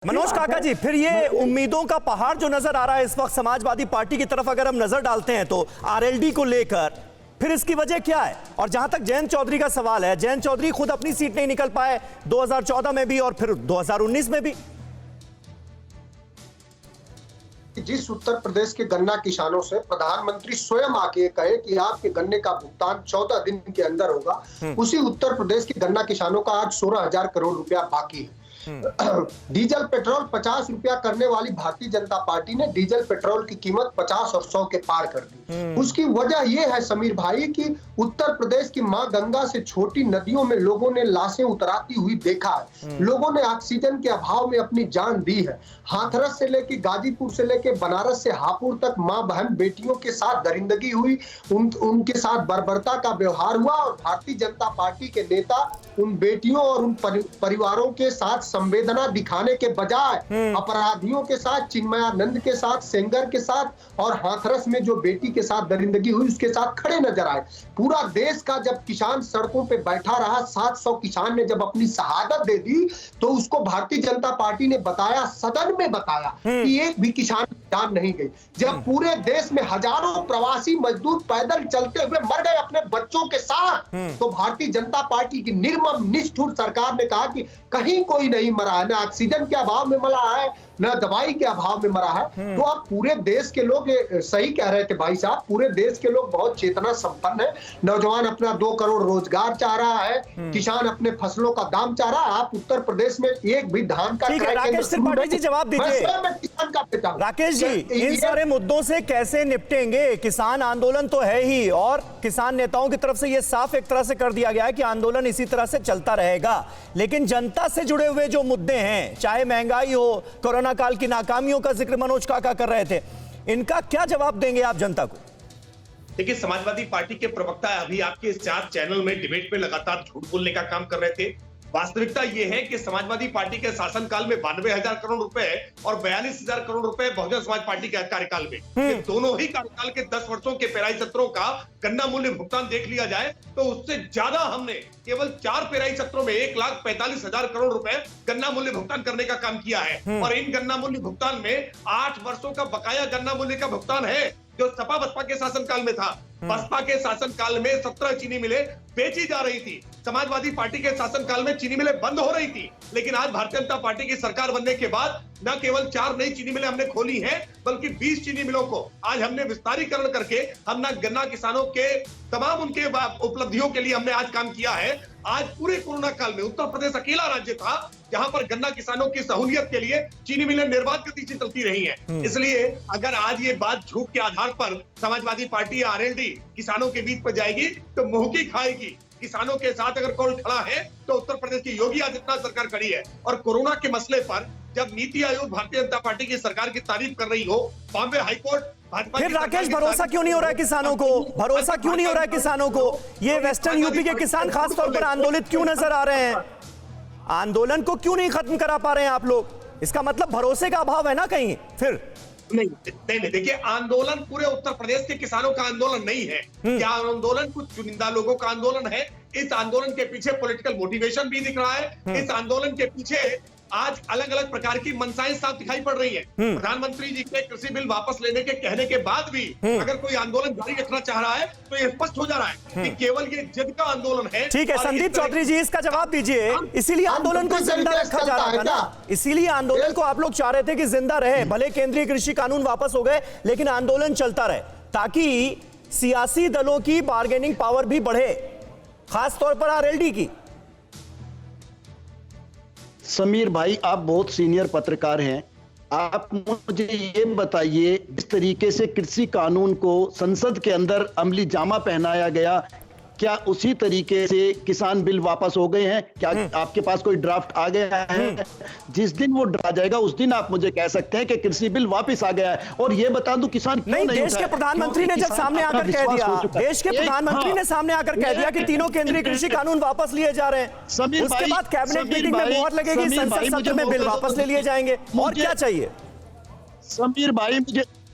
मनोज काका जी, फिर ये उम्मीदों का पहाड़ जो नजर आ रहा है इस वक्त समाजवादी पार्टी की तरफ अगर हम नजर डालते हैं तो आरएलडी को लेकर, फिर इसकी वजह क्या है? और जहां तक जयंत चौधरी का सवाल है, जयंत चौधरी खुद अपनी सीट नहीं निकल पाए 2014 में भी और फिर 2019 में भी। जिस उत्तर प्रदेश के गन्ना किसानों से प्रधानमंत्री स्वयं आके कहे कि आपके गन्ने का भुगतान 14 दिन के अंदर होगा, उसी उत्तर प्रदेश के गन्ना किसानों का आज 16,000 करोड़ रुपया बाकी है। डीजल पेट्रोल 50 रुपया करने वाली भारतीय जनता पार्टी ने डीजल पेट्रोल की कीमत 50 और 100 के पार कर दी। उसकी वजह यह है समीर भाई कि उत्तर प्रदेश की मां गंगा से छोटी नदियों में लोगों ने लाशें उतराती हुई देखा है। लोगों ने ऑक्सीजन के अभाव में अपनी जान दी है। हाथरस से लेकर गाजीपुर से लेकर बनारस से हापुड़ तक मां बहन बेटियों के साथ दरिंदगी हुई, उनके साथ बर्बरता का व्यवहार हुआ और भारतीय जनता पार्टी के नेता उन बेटियों और उन परिवारों के साथ संवेदना दिखाने के बजाय अपराधियों के साथ, चिन्मयानंद के साथ, सेंगर के साथ और हाथरस में जो बेटी के साथ दरिंदगी हुई उसके साथ खड़े नजर आए। पूरा देश का जब किसान सड़कों पे बैठा रहा, 700 किसान ने जब अपनी शहादत दे दी तो उसको भारतीय जनता पार्टी ने बताया, सदन में बताया कि एक भी किसान की जान नहीं गई। जब पूरे देश में हजारों प्रवासी मजदूर पैदल चलते हुए मर गए अपने बच्चों के साथ, तो भारतीय जनता पार्टी की निर्मम निष्ठुर सरकार ने कहा कि कहीं कोई नहीं मरा है, न ऑक्सीजन के अभाव में मरा है, न दवाई के अभाव में मरा है। तो अब पूरे देश के लोग, सही कह रहे थे भाई साहब, पूरे देश के लोग बहुत चेतना संपन्न है। नौजवान अपना 2 करोड़ रोजगार चाह रहा है, किसान अपने फसलों का दाम चाह रहा है। आप उत्तर प्रदेश में एक भी धान का राकेश त्रिपाठी जी जवाब दीजिए। किसान का पिता राकेश जी, इन सारे मुद्दों से कैसे निपटेंगे? किसान आंदोलन तो है ही और किसान नेताओं की तरफ से यह साफ एक तरह से कर दिया गया है कि आंदोलन इसी तरह से चलता रहेगा, लेकिन जनता से जुड़े हुए जो मुद्दे हैं, चाहे महंगाई हो, कोरोना काल की नाकामियों का जिक्र मनोज काका कर रहे थे, इनका क्या जवाब देंगे आप जनता को? देखिए, समाजवादी पार्टी के प्रवक्ता अभी आपके 4 चैनल में डिबेट पे लगातार झूठ बोलने का काम कर रहे थे। वास्तविकता यह है कि समाजवादी पार्टी के शासनकाल में 92,000 करोड़ रुपए और 42,000 करोड़ रुपए बहुजन समाज पार्टी के कार्यकाल में, ये दोनों ही कार्यकाल के 10 वर्षों के पेराई सत्रों का गन्ना मूल्य भुगतान देख लिया जाए तो उससे ज्यादा हमने केवल 4 पेराई सत्रों में 1,45,000 करोड़ रुपए गन्ना मूल्य भुगतान करने का काम किया है। और इन गन्ना मूल्य भुगतान में 8 वर्षों का बकाया गन्ना मूल्य का भुगतान है जो सपा बसपा के शासनकाल में था। बसपा के शासनकाल में 17 चीनी मिलें बेची जा रही थी, समाजवादी पार्टी के शासनकाल में चीनी मिलें बंद हो रही थी। लेकिन आज भारतीय जनता पार्टी की सरकार बनने के बाद न केवल 4 नई चीनी मिलें हमने खोली हैं, बल्कि 20 चीनी मिलों को आज हमने विस्तारीकरण करके हम ना गन्ना किसानों के तमाम उनके उपलब्धियों के लिए हमने आज काम किया है। आज पूरे कोरोना काल में उत्तर प्रदेश अकेला राज्य था जहां पर गन्ना किसानों की सहूलियत के लिए चीनी मिलें निर्बाध गति से चलती रही हैं। इसलिए अगर आज ये बात झूठ के आधार पर समाजवादी पार्टी या आरएलडी किसानों के बीच पर जाएगी तो मुंह की खाएगी। किसानों के साथ अगर कोई खड़ा है तो उत्तर प्रदेश की योगी आदित्यनाथ सरकार खड़ी है। और कोरोना के मसले पर जब नीति आयोग भारतीय जनता पार्टी की सरकार की तारीफ कर रही हो, बॉम्बे हाईकोर्ट फिर राकेश भरोसा क्यों नहीं हो रहा है किसानों को? भरोसा क्यों नहीं हो रहा है किसानों को? ये वेस्टर्न यूपी के किसान खासतौर पर आंदोलित क्यों नजर आ रहे हैं? आंदोलन को क्यों नहीं खत्म करा पा रहे हैं आप लोग? इसका मतलब भरोसे का अभाव है ना कहीं? फिर नहीं, देखिए, आंदोलन पूरे उत्तर प्रदेश के किसानों का आंदोलन नहीं है। क्या आंदोलन कुछ चुनिंदा लोगों का आंदोलन है? इस आंदोलन के पीछे पॉलिटिकल मोटिवेशन भी दिख रहा है। इस आंदोलन के पीछे आज अलग अलग प्रकार की मंशाएं साफ दिखाई पड़ रही है। प्रधानमंत्री जी के कृषि बिल वापस लेने के कहने के बाद भी अगर कोई आंदोलन जारी रखना चाह रहा है तो ये स्पष्ट हो जा रहा है कि केवल ये जिद का आंदोलन है। ठीक है, संदीप चौधरी जी इसका जवाब दीजिए। इसीलिए आंदोलन को जिंदा रखा जा रहा था ना, इसीलिए आंदोलन को आप लोग चाह रहे थे कि जिंदा रहे, भले केंद्रीय कृषि कानून वापस हो गए लेकिन आंदोलन चलता रहे ताकि सियासी दलों की बार्गेनिंग पावर भी बढ़े, खासतौर पर आरएलडी की। समीर भाई, आप बहुत सीनियर पत्रकार हैं, आप मुझे ये बताइए, इस तरीके से कृषि कानून को संसद के अंदर अमली जामा पहनाया गया, क्या उसी तरीके से किसान बिल वापस हो गए हैं? क्या आपके पास कोई ड्राफ्ट आ गया है? जिस दिन वो आ जाएगा उस दिन आप मुझे कह सकते हैं कि कृषि बिल वापस आ गया है। और ये बता दूं, किसान नहीं, देश के प्रधानमंत्री ने जब सामने आकर कह दिया, देश के प्रधानमंत्री ने सामने आकर कह दिया कि तीनों केंद्रीय कृषि कानून वापस लिए जा रहे हैं, उसके बाद कैबिनेट मीटिंग में मोहर लगेगी, संसद सत्र में बिल वापस ले लिए जाएंगे, और क्या चाहिए?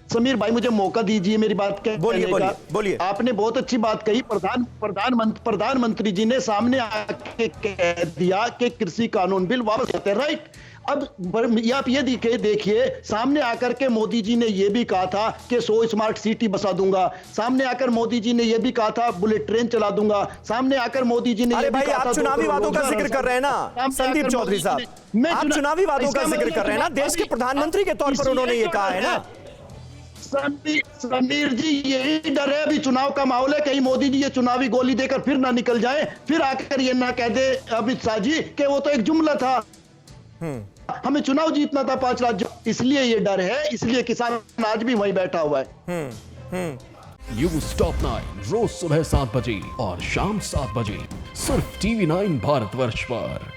समीर भाई मुझे मौका दीजिए मेरी बात कहने का। बोलिए। आपने बहुत अच्छी बात कही। प्रधानमंत्री जी ने सामने आके कह दिया कि कृषि कानून बिल वापस लेते हैं, राइट? आप ये देखिए, सामने आकर के मोदी जी ने ये भी कहा था कि 100 स्मार्ट सिटी बसा दूंगा, सामने आकर मोदी जी ने ये भी कहा था बुलेट ट्रेन चला दूंगा, सामने आकर मोदी जी ने अरे ये भी भाई, कहा आप था चुनावी वादों का जिक्र कर रहे हैं ना संदीप चौधरी साहब, आप चुनावी वादों का जिक्र कर रहे हैं ना, देश के प्रधानमंत्री के तौर पर उन्होंने ये कहा है ना। समीर जी, यही डर है, अभी चुनाव का माहौल है, कहीं मोदी जी ये चुनावी गोली देकर फिर ना निकल जाए, फिर आकर ये ना कह दे अमित शाह जी कि वो तो एक जुमला था, हमें चुनाव जीतना था 5 राज्यों, इसलिए ये डर है, इसलिए किसान आज भी वहीं बैठा हुआ है। न्यूज़ टॉप 9 रोज सुबह 7 बजे और शाम 7 बजे सिर्फ TV9 भारतवर्ष पर।